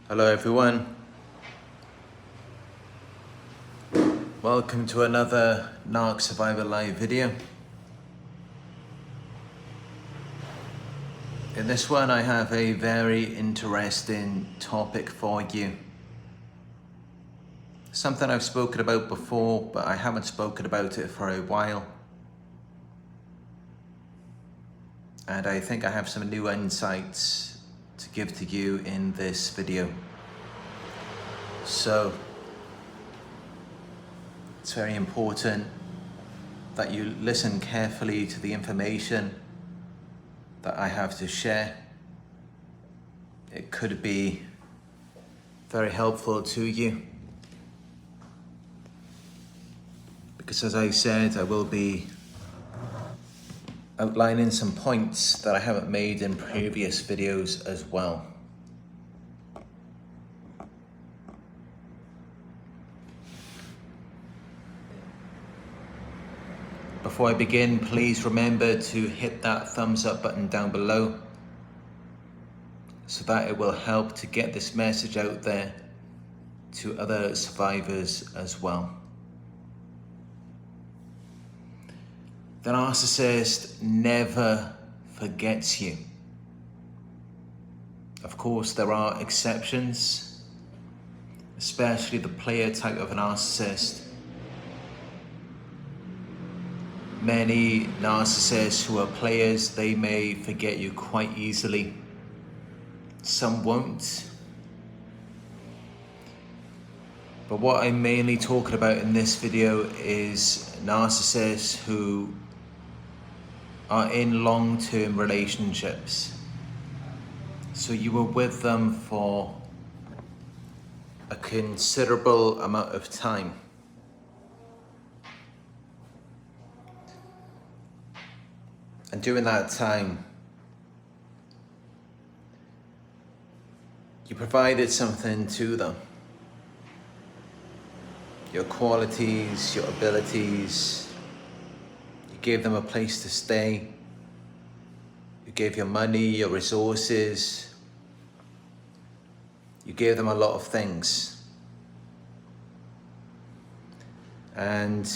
Hello everyone, welcome to another Narc Survivor live video. In this one I have a very interesting topic for you. Something I've spoken about before, but I haven't spoken about it for a while. And I think I have some new insights to give to you in this video. So, it's very important that you listen carefully to the information that I have to share. It could be very helpful to you. Because as I said, I will be outlining some points that I haven't made in previous videos as well. Before I begin, please remember to hit that thumbs up button down below so that it will help to get this message out there to other survivors as well. The narcissist never forgets you. Of course, there are exceptions, especially the player type of a narcissist. Many narcissists who are players, they may forget you quite easily. Some won't. But what I'm mainly talking about in this video is narcissists who are in long-term relationships. So you were with them for a considerable amount of time. And during that time, you provided something to them. Your qualities, your abilities. You gave them a place to stay. You gave your money, your resources. You gave them a lot of things. And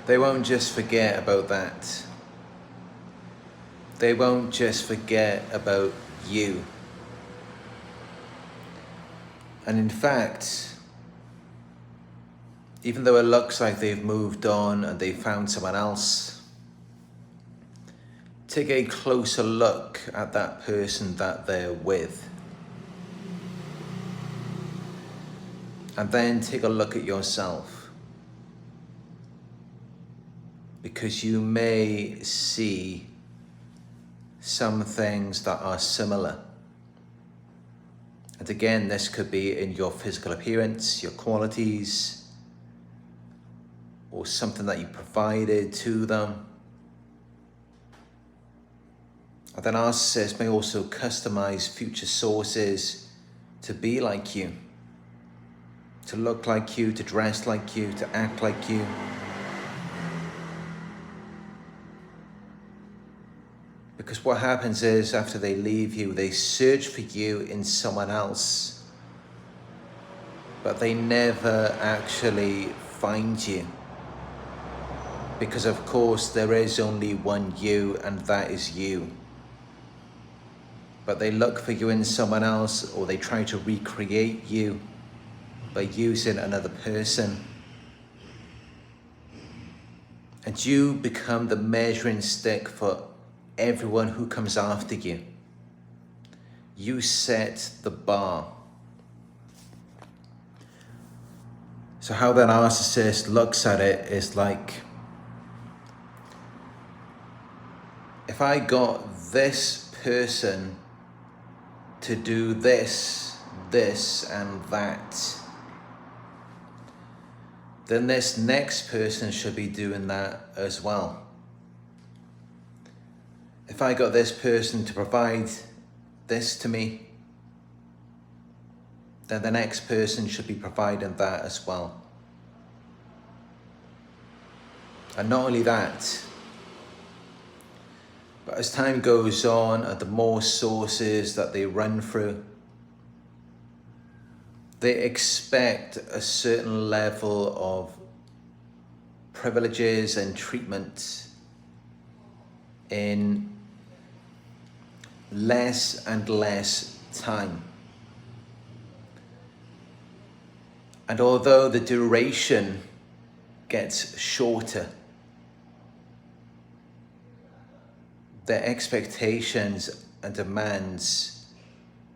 they won't just forget about that. They won't just forget about you. And in fact, even though it looks like they've moved on and they found someone else, take a closer look at that person that they're with. And then take a look at yourself. Because you may see some things that are similar. And again, this could be in your physical appearance, your qualities, or something that you provided to them. And the narcissist may also customize future sources to be like you, to look like you, to dress like you, to act like you. Because what happens is, after they leave you, they search for you in someone else, but they never actually find you. Because of course, there is only one you, and that is you. But they look for you in someone else, or they try to recreate you by using another person. And you become the measuring stick for everyone who comes after you. You set the bar. So how the narcissist looks at it is like, if I got this person to do this, this and that, then this next person should be doing that as well. If I got this person to provide this to me, then the next person should be providing that as well. And not only that, But as time goes on, and the more sources that they run through, they expect a certain level of privileges and treatment in less and less time. And although the duration gets shorter, their expectations and demands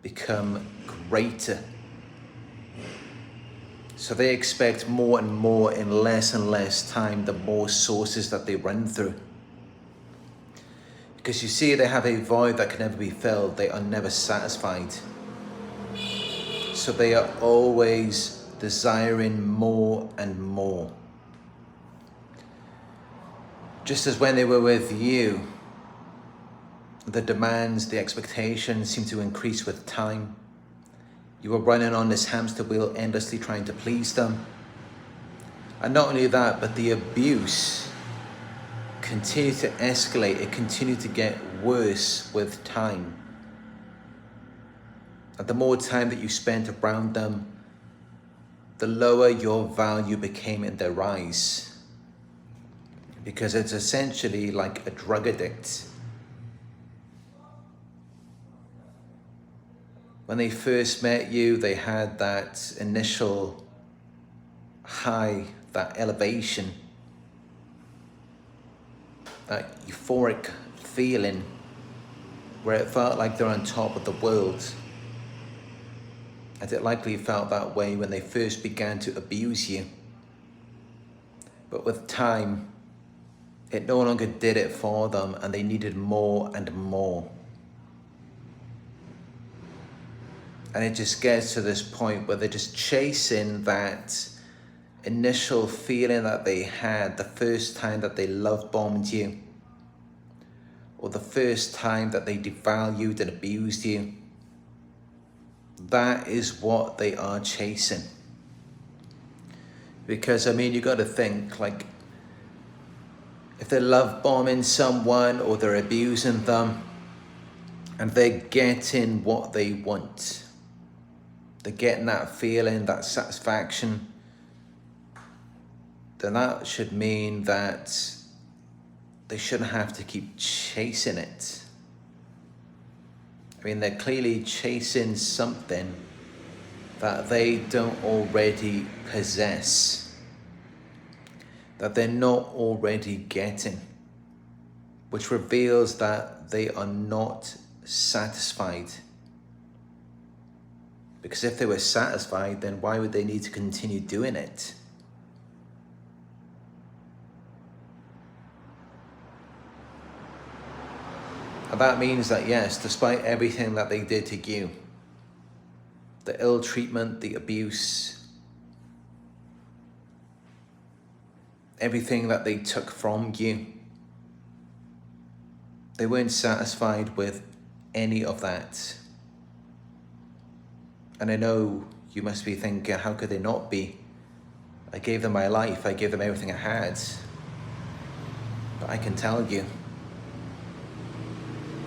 become greater. So they expect more and more in less and less time, the more sources that they run through. Because you see, they have a void that can never be filled. They are never satisfied. So they are always desiring more and more. Just as when they were with you, the demands, the expectations seem to increase with time. You were running on this hamster wheel, endlessly trying to please them. And not only that, but the abuse continued to escalate. It continued to get worse with time. And the more time that you spent around them, the lower your value became in their eyes. Because it's essentially like a drug addict. When they first met you, they had that initial high, that elevation, that euphoric feeling where it felt like they're on top of the world. And it likely felt that way when they first began to abuse you. But with time, it no longer did it for them, and they needed more and more. And it just gets to this point where they're just chasing that initial feeling that they had the first time that they love bombed you, or the first time that they devalued and abused you. That is what they are chasing. Because, I mean, you got to think, like, if they're love bombing someone or they're abusing them and they're getting what they want, they're getting that feeling, that satisfaction, then that should mean that they shouldn't have to keep chasing it. I mean, they're clearly chasing something that they don't already possess, that they're not already getting, which reveals that they are not satisfied. Because if they were satisfied, then why would they need to continue doing it? And that means that, yes, despite everything that they did to you, the ill treatment, the abuse, everything that they took from you, they weren't satisfied with any of that. And I know you must be thinking, how could they not be? I gave them my life, I gave them everything I had. But I can tell you,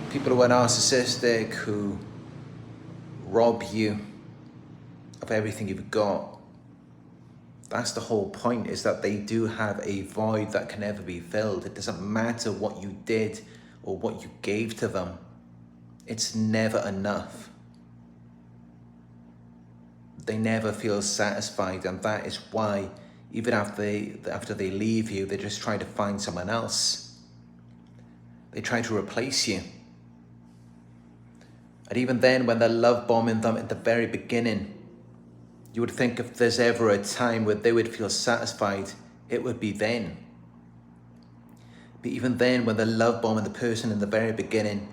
people who are narcissistic, who rob you of everything you've got, that's the whole point, is that they do have a void that can never be filled. It doesn't matter what you did or what you gave to them. It's never enough. They never feel satisfied, and that is why even after they leave you, they just try to find someone else. They try to replace you. And even then, when they're love bombing them at the very beginning, you would think if there's ever a time where they would feel satisfied, it would be then. But even then, when they're love bombing the person in the very beginning,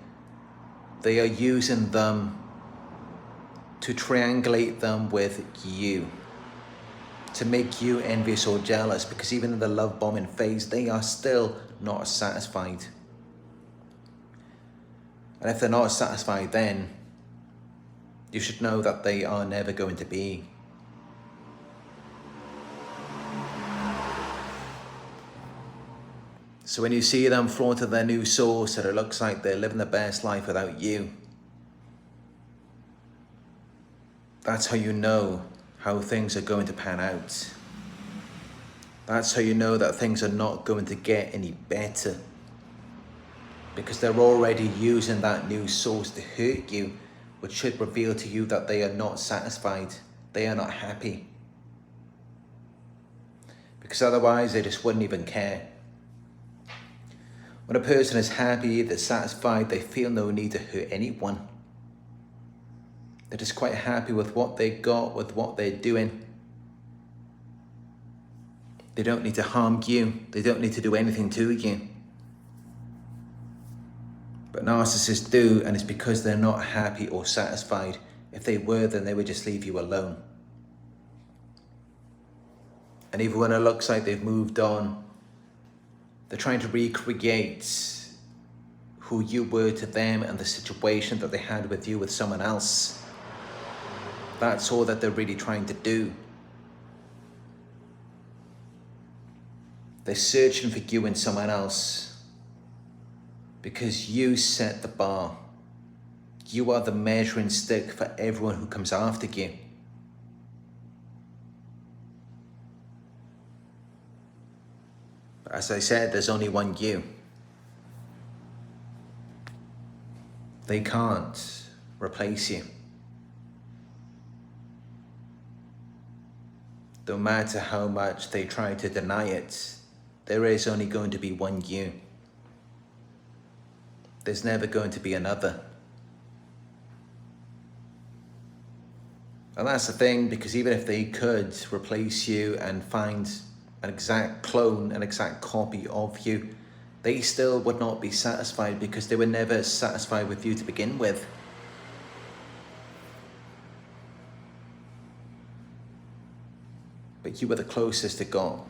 they are using them to triangulate them with you, to make you envious or jealous, because even in the love bombing phase, they are still not satisfied. And if they're not satisfied then, you should know that they are never going to be. So when you see them flaunting their new source that it looks like they're living the best life without you, that's how you know how things are going to pan out. That's how you know that things are not going to get any better. Because they're already using that new source to hurt you, which should reveal to you that they are not satisfied. They are not happy. Because otherwise they just wouldn't even care. When a person is happy, they're satisfied, they feel no need to hurt anyone. They're just quite happy with what they got, with what they're doing. They don't need to harm you. They don't need to do anything to you. But narcissists do, and it's because they're not happy or satisfied. If they were, then they would just leave you alone. And even when it looks like they've moved on, they're trying to recreate who you were to them and the situation that they had with you with someone else. That's all that they're really trying to do. They're searching for you in someone else because you set the bar. You are the measuring stick for everyone who comes after you. But as I said, there's only one you. They can't replace you. No matter how much they try to deny it, there is only going to be one you. There's never going to be another. And that's the thing, because even if they could replace you and find an exact clone, an exact copy of you, they still would not be satisfied because they were never satisfied with you to begin with. But you were the closest it got.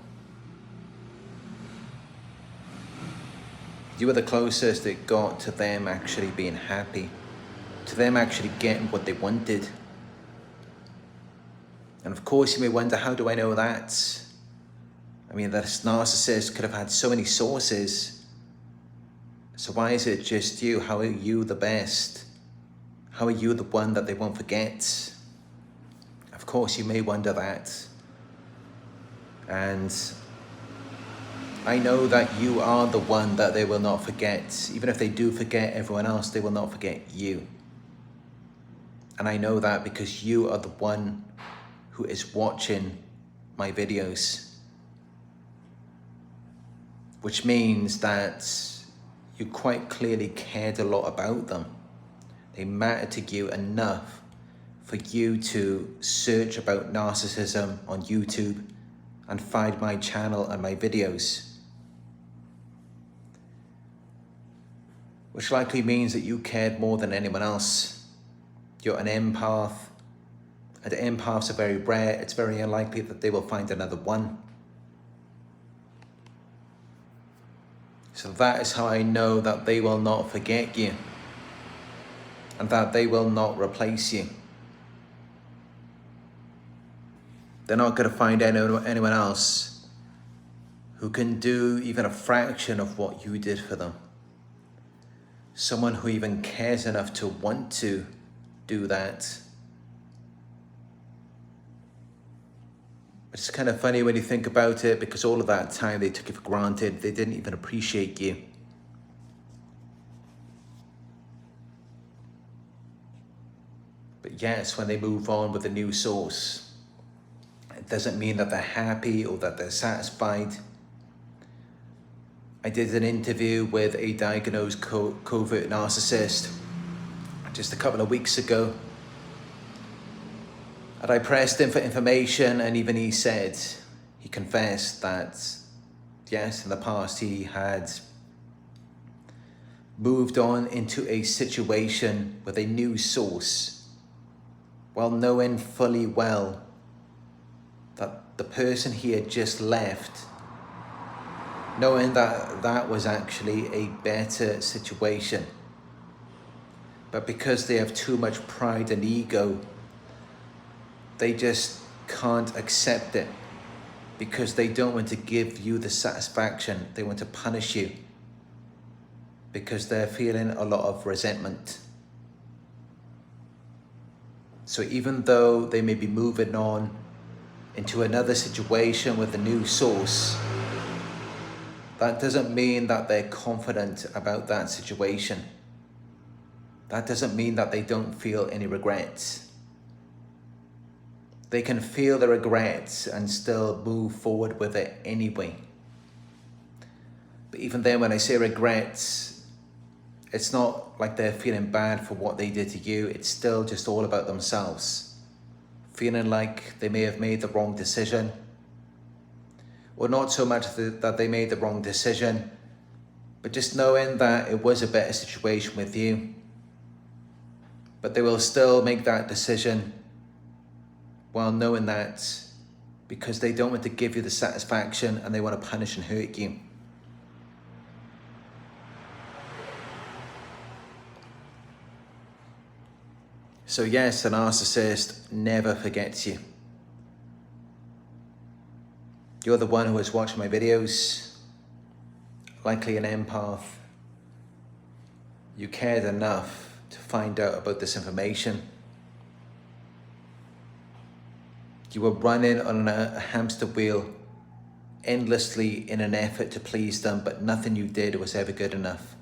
You were the closest it got to them actually being happy, to them actually getting what they wanted. And of course you may wonder, how do I know that? I mean, this narcissist could have had so many sources. So why is it just you? How are you the best? How are you the one that they won't forget? Of course you may wonder that. And I know that you are the one that they will not forget. Even if they do forget everyone else, they will not forget you. And I know that because you are the one who is watching my videos. Which means that you quite clearly cared a lot about them. They mattered to you enough for you to search about narcissism on YouTube and find my channel and my videos. Which likely means that you cared more than anyone else. You're an empath, and empaths are very rare. It's very unlikely that they will find another one. So that is how I know that they will not forget you, and that they will not replace you. They're not going to find anyone else who can do even a fraction of what you did for them. Someone who even cares enough to want to do that. It's kind of funny when you think about it, because all of that time they took it for granted. They didn't even appreciate you. But yes, when they move on with a new source, it doesn't mean that they're happy or that they're satisfied. I did an interview with a diagnosed covert narcissist just a couple of weeks ago. And I pressed him for information, and even he said, he confessed that, yes, in the past he had moved on into a situation with a new source, while knowing fully well that the person he had just left, knowing that that was actually a better situation. But because they have too much pride and ego, they just can't accept it. because they don't want to give you the satisfaction. They want to punish you because they're feeling a lot of resentment. So even though they may be moving on into another situation with a new source, that doesn't mean that they're confident about that situation. That doesn't mean that they don't feel any regrets. They can feel the regrets and still move forward with it anyway. But even then, when I say regrets, it's not like they're feeling bad for what they did to you. It's still just all about themselves. Feeling like they may have made the wrong decision. Or not so much that they made the wrong decision, but just knowing that it was a better situation with you. But they will still make that decision while knowing that, because they don't want to give you the satisfaction and they want to punish and hurt you. So yes, a narcissist never forgets you. You're the one who is watching my videos, likely an empath. You cared enough to find out about this information. You were running on a hamster wheel endlessly in an effort to please them, but nothing you did was ever good enough.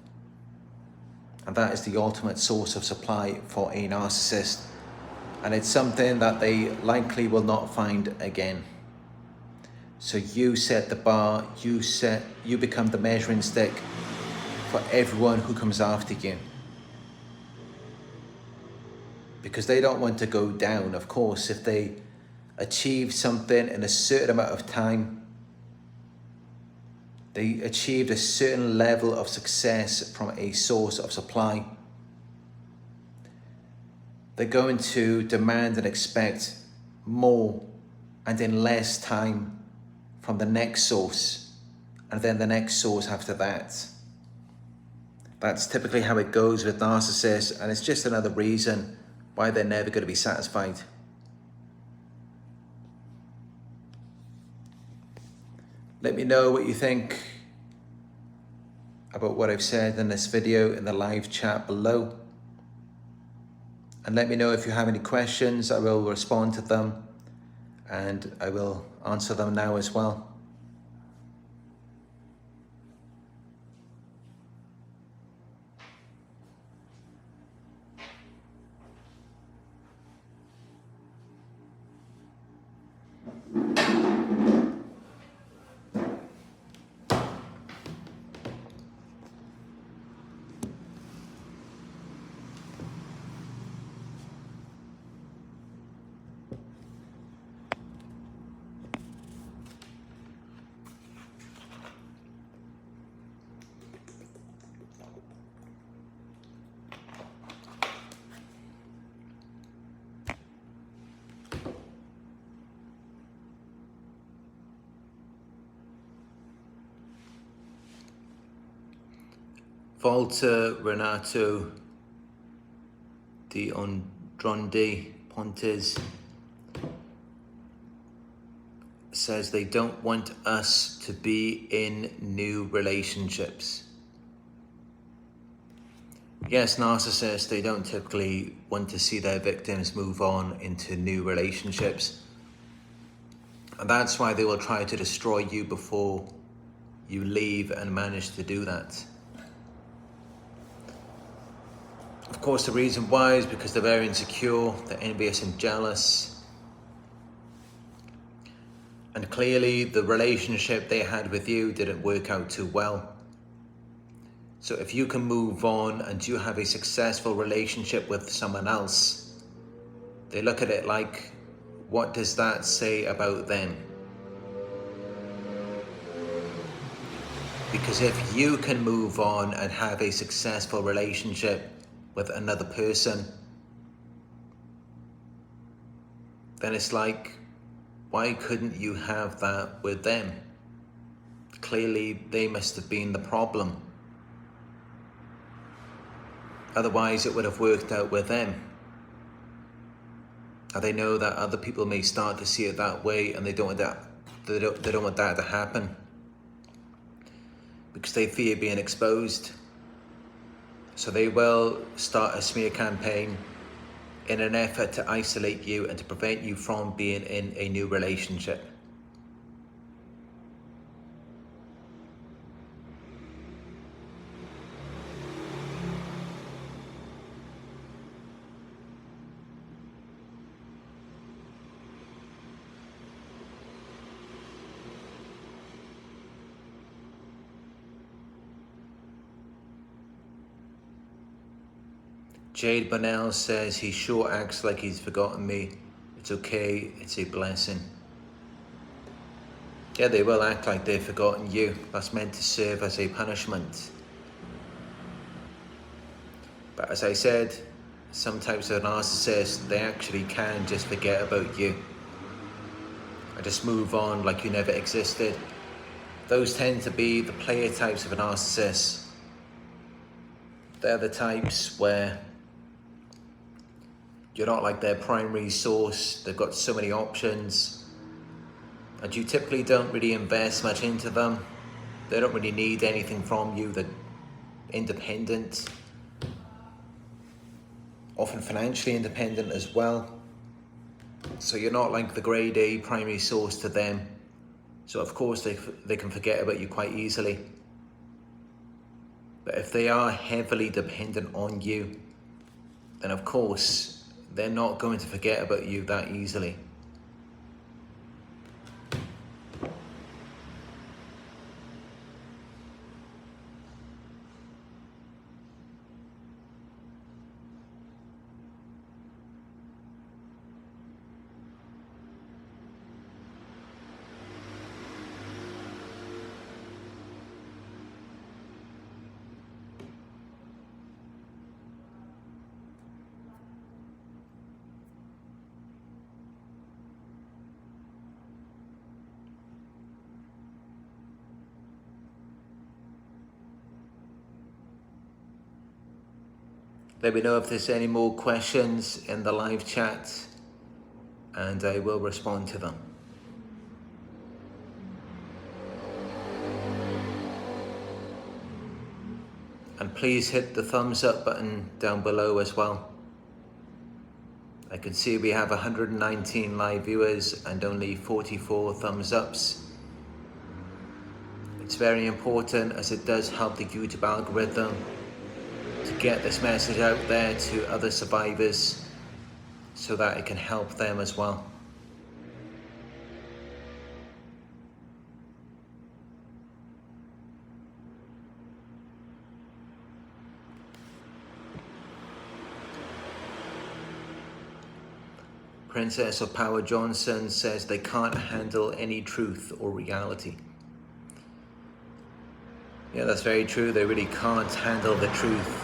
And that is the ultimate source of supply for a narcissist. And it's something that they likely will not find again. So you set the bar, you become the measuring stick for everyone who comes after you. Because they don't want to go down. Of course, if they achieve something in a certain amount of time, they achieved a certain level of success from a source of supply, they're going to demand and expect more and in less time from the next source, and then the next source after that. That's typically how it goes with narcissists, and it's just another reason why they're never going to be satisfied. Let me know what you think about what I've said in this video in the live chat below. And let me know if you have any questions. I will respond to them and I will answer them now as well. Walter Renato de Andrade Pontes says they don't want us to be in new relationships. Yes, narcissists, they don't typically want to see their victims move on into new relationships. And that's why they will try to destroy you before you leave and manage to do that. Of course, the reason why is because they're very insecure, they're envious and jealous. And clearly the relationship they had with you didn't work out too well. So if you can move on and you have a successful relationship with someone else, they look at it like, what does that say about them? Because if you can move on and have a successful relationship with another person, then it's like, why couldn't you have that with them? Clearly, they must have been the problem. Otherwise, it would have worked out with them. And they know that other people may start to see it that way and they don't want to They don't want that to happen because they fear being exposed. So they will start a smear campaign in an effort to isolate you and to prevent you from being in a new relationship. Jade Bonnell says he sure acts like he's forgotten me. It's okay, it's a blessing. Yeah, they will act like they've forgotten you. That's meant to serve as a punishment. But as I said, some types of narcissists, they actually can just forget about you and just move on like you never existed. Those tend to be the player types of a narcissist. They're the types where you're not like their primary source. They've got so many options and you typically don't really invest much into them. They don't really need anything from you. They're independent, often financially independent as well. So you're not like the grade A primary source to them. So of course they can forget about you quite easily. But if they are heavily dependent on you, then of course they're not going to forget about you that easily. Let me know if there's any more questions in the live chat and I will respond to them. And please hit the thumbs up button down below as well. I can see we have 119 live viewers and only 44 thumbs ups. It's very important as it does help the YouTube algorithm to get this message out there to other survivors so that it can help them as well. Princess of Power Johnson says they can't handle any truth or reality. Yeah, that's very true. They really can't handle the truth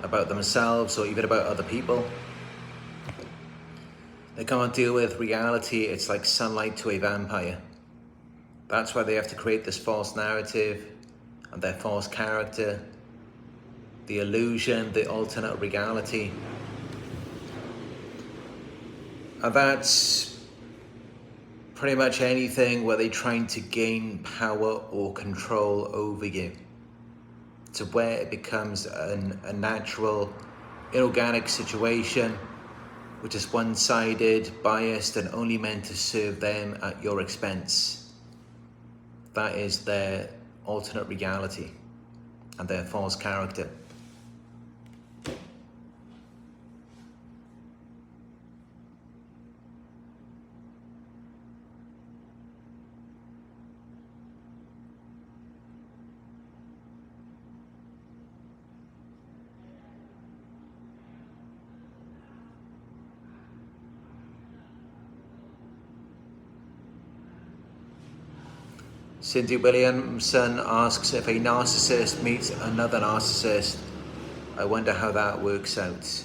about themselves or even about other people. They can't deal with reality. It's like sunlight to a vampire. That's why they have to create this false narrative and their false character, the illusion, the alternate reality. And that's pretty much anything where they're trying to gain power or control over you, to where it becomes a natural, inorganic situation, which is one-sided, biased, and only meant to serve them at your expense. That is their alternate reality and their false character. Cindy Williamson asks, if a narcissist meets another narcissist, I wonder how that works out.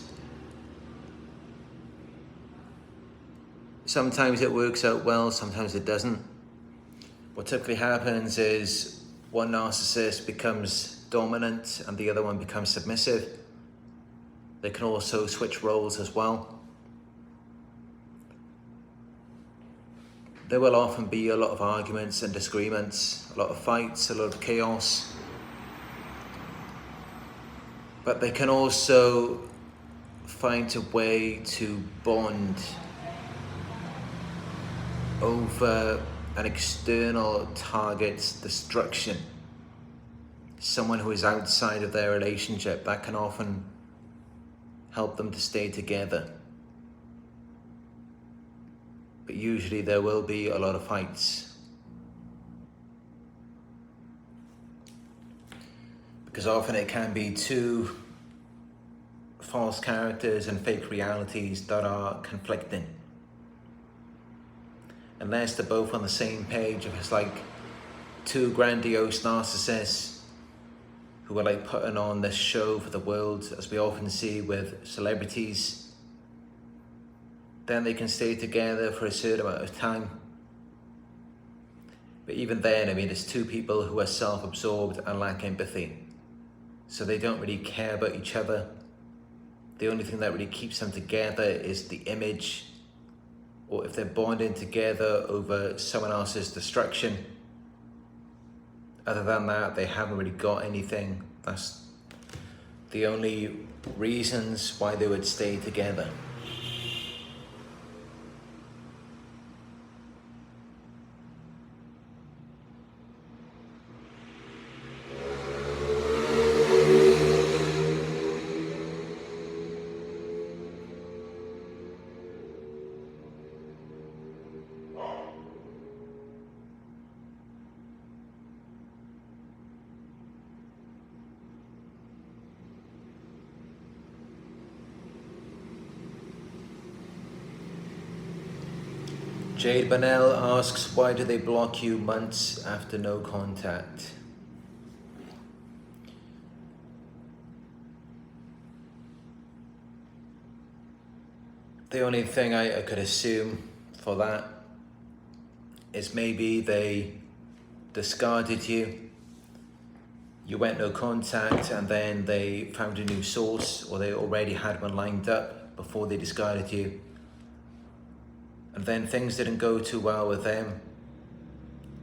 Sometimes it works out well, sometimes it doesn't. What typically happens is one narcissist becomes dominant and the other one becomes submissive. They can also switch roles as well. there will often be a lot of arguments and disagreements, a lot of fights, a lot of chaos. But they can also find a way to bond over an external target's destruction. Someone who is outside of their relationship, that can often help them to stay together. But usually there will be a lot of fights. Because often it can be two false characters and fake realities that are conflicting. Unless they're both on the same page, if it's like two grandiose narcissists who are like putting on this show for the world, as we often see with celebrities, then they can stay together for a certain amount of time. But even then, I mean, it's two people who are self-absorbed and lack empathy. So they don't really care about each other. The only thing that really keeps them together is the image, or if they're bonding together over someone else's destruction. Other than that, they haven't really got anything. That's the only reasons why they would stay together. Jade Bonnell asks, why do they block you months after no contact? The only thing I could assume for that is maybe they discarded you, you went no contact, and then they found a new source, or they already had one lined up before they discarded you. And then things didn't go too well with them,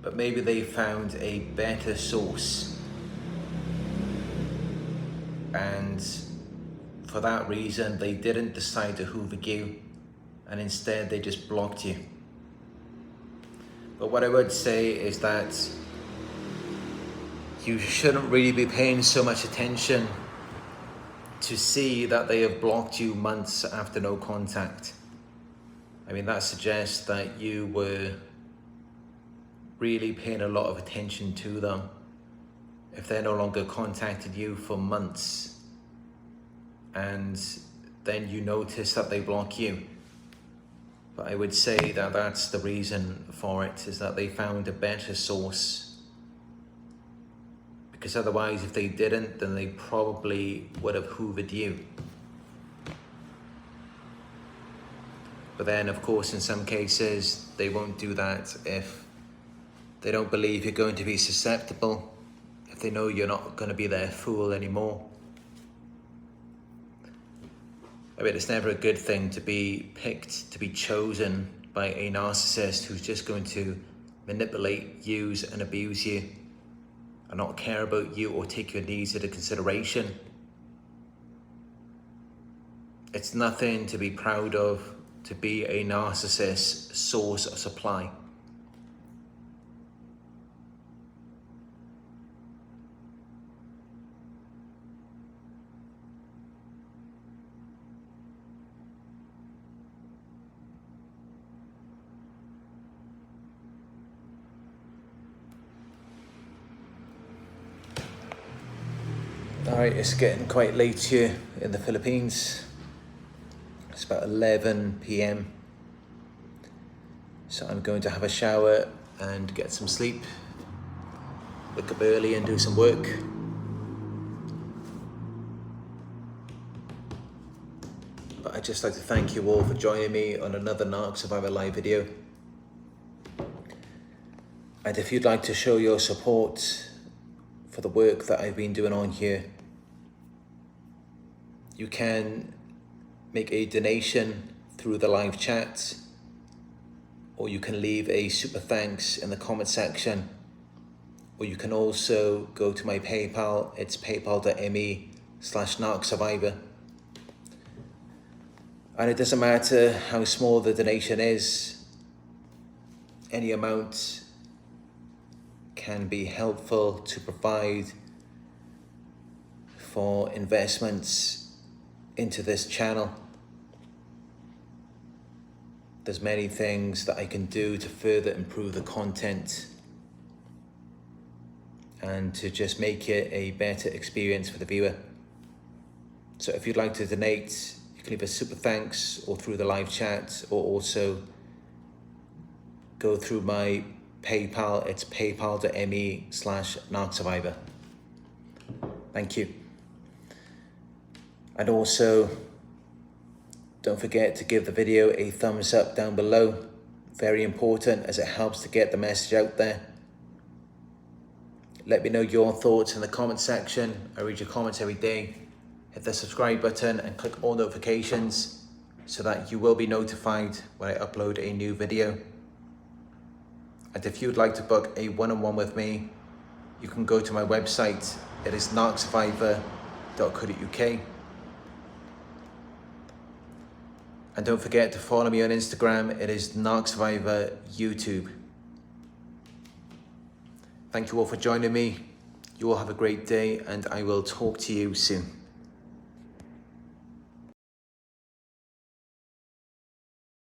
but maybe they found a better source. And for that reason, they didn't decide to hoover you, and instead they just blocked you. But what I would say is that you shouldn't really be paying so much attention to see that they have blocked you months after no contact. I mean, that suggests that you were really paying a lot of attention to them. If they're no longer contacted you for months, and then you notice that they block you. But I would say that that's the reason for it, is that they found a better source. Because otherwise, if they didn't, then they probably would have hoovered you. But then, of course, in some cases, they won't do that if they don't believe you're going to be susceptible, if they know you're not going to be their fool anymore. I mean, it's never a good thing to be picked, to be chosen by a narcissist who's just going to manipulate, use and abuse you, and not care about you or take your needs into consideration. It's nothing to be proud of to be a narcissist's source of supply. Alright, it's getting quite late here in the Philippines. It's about 11 p.m. So I'm going to have a shower and get some sleep, wake up early and do some work. But I'd just like to thank you all for joining me on another Narc Survivor live video. And if you'd like to show your support for the work that I've been doing on here, you can make a donation through the live chat, or you can leave a super thanks in the comment section, or you can also go to my PayPal. It's paypal.me/Narc Survivor. And it doesn't matter how small the donation is, any amount can be helpful to provide for investments into this channel. There's many things that I can do to further improve the content and to just make it a better experience for the viewer. So if you'd like to donate, you can leave a super thanks or through the live chat, or also go through my PayPal. It's paypal.me/Narc Survivor. Thank you. And also, don't forget to give the video a thumbs up down below. Very important, as it helps to get the message out there. Let me know your thoughts in the comment section. I read your comments every day. Hit the subscribe button and click all notifications so that you will be notified when I upload a new video. And if you'd like to book a one-on-one with me, you can go to my website. It is narcsurvivor.co.uk. And don't forget to follow me on Instagram. It is Narc Survivor YouTube. Thank you all for joining me. You all have a great day, and I will talk to you soon.